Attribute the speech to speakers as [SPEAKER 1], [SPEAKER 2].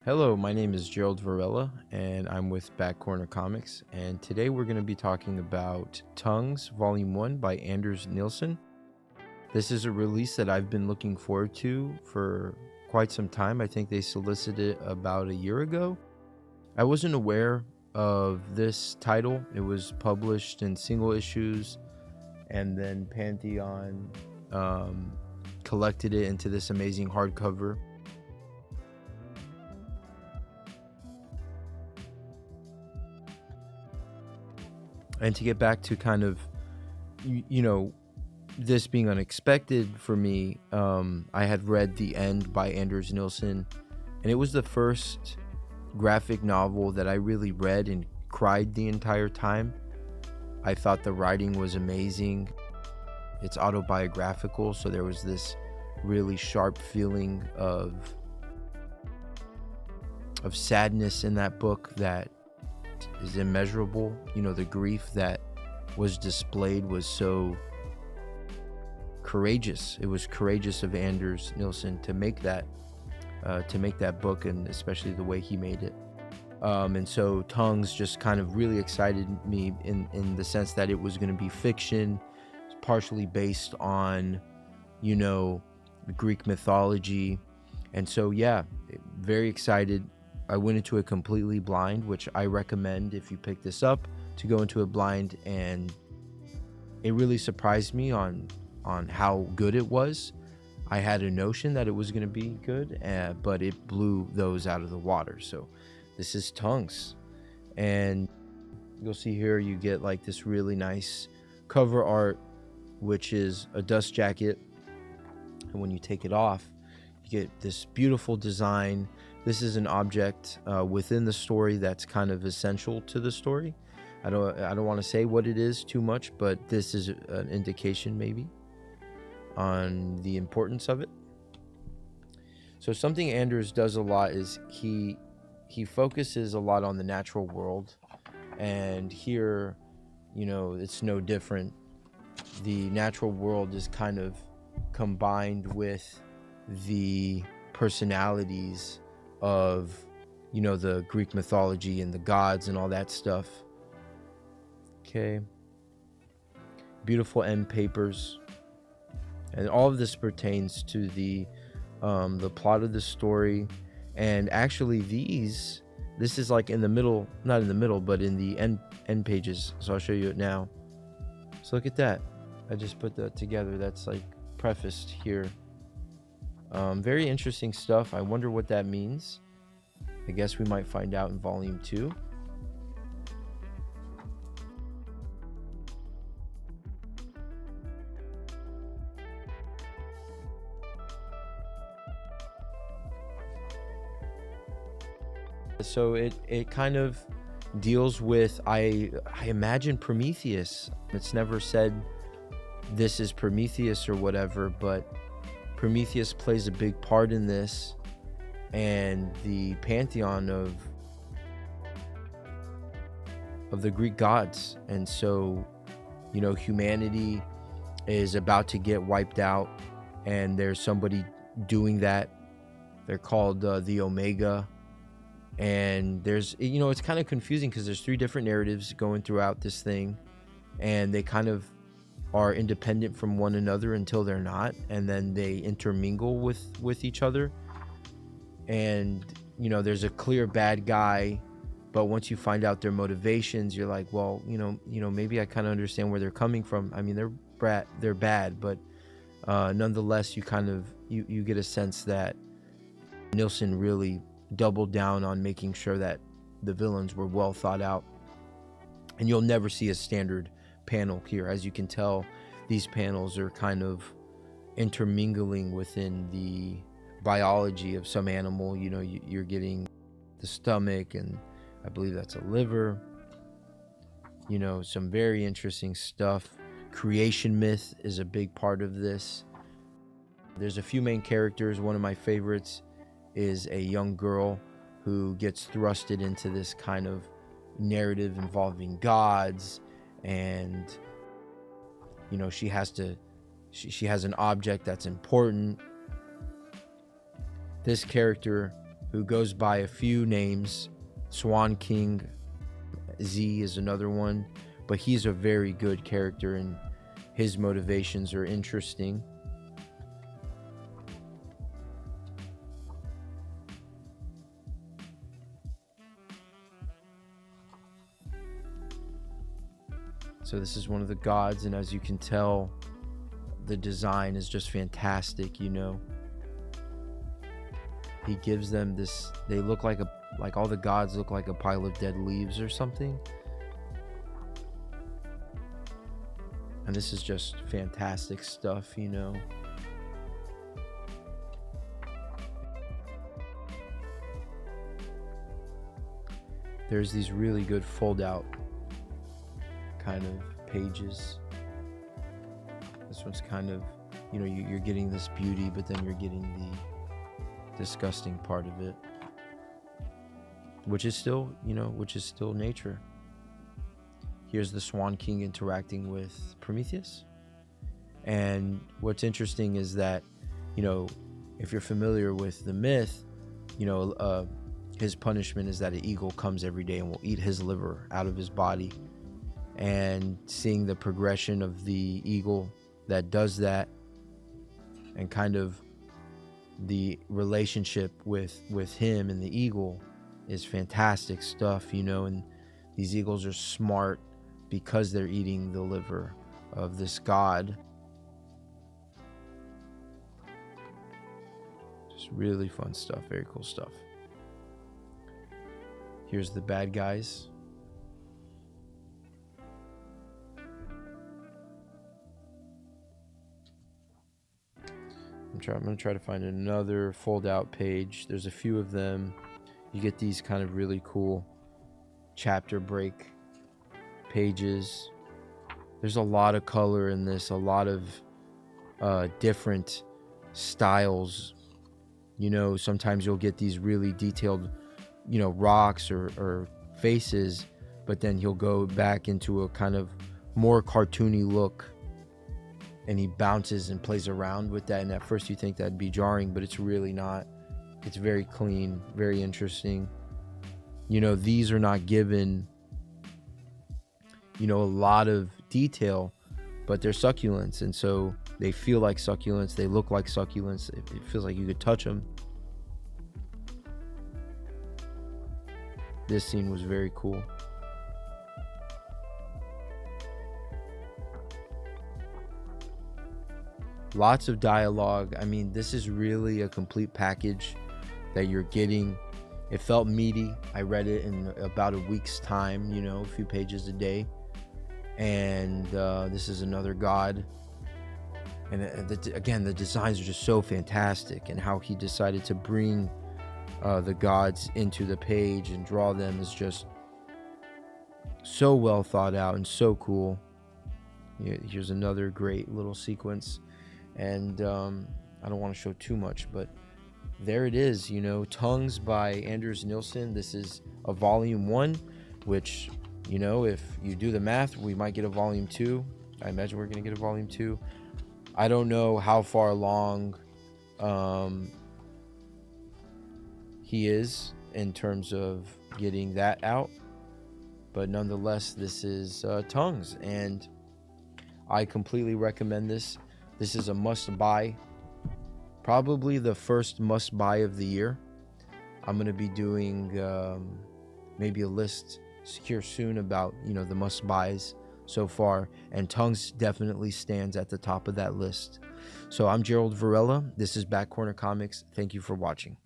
[SPEAKER 1] Hello, my name is Gerald Varela, and I'm with Back Corner Comics. And today we're going to be talking about Tongues, Volume 1 by Anders Nilsson. This is a release that I've been looking forward to for quite some time. I think they solicited it about a year ago. I wasn't aware of this title. It was published in single issues, and then Pantheon collected it into this amazing hardcover. And to get back to kind of, this being unexpected for me, I had read The End by Anders Nilsson, and it was the first graphic novel that I really read and cried the entire time. I thought the writing was amazing. It's autobiographical, so there was this really sharp feeling of sadness in that book that is immeasurable. The grief that was displayed was so courageous. It was courageous of Anders Nilsson to make that book, and especially the way he made it. And so Tongues just kind of really excited me in the sense that it was going to be fiction, partially based on, Greek mythology. And so, yeah, very excited. I went into it completely blind, which I recommend if you pick this up to go into it blind, and it really surprised me on how good it was. I had a notion that it was going to be good, but it blew those out of the water. So this is Tongues, and you'll see here you get like this really nice cover art, which is a dust jacket, and when you take it off, you get this beautiful design. This is an object within the story that's kind of essential to the story. I don't want to say what it is too much, but this is an indication maybe on the importance of it. So something Anders does a lot is he focuses a lot on the natural world, and here, it's no different. The natural world is kind of combined with the personalities of the Greek mythology and the gods and all that stuff. Okay, beautiful end papers, and all of this pertains to the plot of the story. And actually this is like in the middle, not in the middle, but in the end pages, so I'll show you it now. So look at that, I just put that together. That's like prefaced here. Very interesting stuff. I wonder what that means. I guess we might find out in volume 2. So it kind of deals with, I imagine, Prometheus. It's never said this is Prometheus or whatever, but Prometheus plays a big part in this, and the pantheon of the Greek gods. And so, humanity is about to get wiped out, and there's somebody doing that. They're called the Omega. And there's, it's kind of confusing because there's 3 different narratives going throughout this thing, and they kind of are independent from one another until they're not, and then they intermingle with each other. And there's a clear bad guy, but once you find out their motivations, you're like, well, maybe I kind of understand where they're coming from. I mean, they're bad, but nonetheless, you kind of you get a sense that Nilsson really doubled down on making sure that the villains were well thought out. And you'll never see a standard panel here. As you can tell, these panels are kind of intermingling within the biology of some animal. You're getting the stomach, and I believe that's a liver. Some very interesting stuff. Creation myth is a big part of this. There's a few main characters. One of my favorites is a young girl who gets thrusted into this kind of narrative involving gods, and she has an object that's important. This character who goes by a few names. Swan King Z is another one, but he's a very good character and his motivations are interesting. So this is one of the gods, and as you can tell, the design is just fantastic, you know. He gives them this, they look like all the gods look like a pile of dead leaves or something. And this is just fantastic stuff, you know. There's these really good fold out kind of pages. This one's kind of, you know, you're getting this beauty, but then you're getting the disgusting part of it, which is still, you know, which is still nature. Here's the Swan King interacting with Prometheus. And what's interesting is that, you know, if you're familiar with the myth, you know, his punishment is that an eagle comes every day and will eat his liver out of his body. And seeing the progression of the eagle that does that, and kind of the relationship with him and the eagle is fantastic stuff, you know. And these eagles are smart because they're eating the liver of this god. Just really fun stuff, very cool stuff. Here's the bad guys. I'm going to try to find another fold out page. There's a few of them. You get these kind of really cool chapter break pages. There's a lot of color in this, a lot of different styles. You know, sometimes you'll get these really detailed, you know, rocks or faces, but then he'll go back into a kind of more cartoony look. And he bounces and plays around with that, and at first you think that'd be jarring, but it's really not. It's very clean, very interesting. You know, these are not given, you know, a lot of detail, but they're succulents, and so they feel like succulents, they look like succulents. It feels like you could touch them. This scene was very cool. Lots of dialogue. I mean, this is really a complete package that you're getting. It felt meaty. I read it in about a week's time, you know, a few pages a day. And this is another god. And again, the designs are just so fantastic, and how he decided to bring the gods into the page and draw them is just so well thought out and so cool. Here's another great little sequence. And I don't want to show too much, but there it is, you know, Tongues by Anders Nilsson. This is a volume 1, which, you know, if you do the math, we might get a volume 2. I imagine we're going to get a volume 2. I don't know how far along he is in terms of getting that out, but nonetheless, this is Tongues, and I completely recommend this. This is a must-buy, probably the first must-buy of the year. I'm going to be doing maybe a list here soon about, you know, the must-buys so far, and Tongues definitely stands at the top of that list. So I'm Gerald Varela. This is Back Corner Comics. Thank you for watching.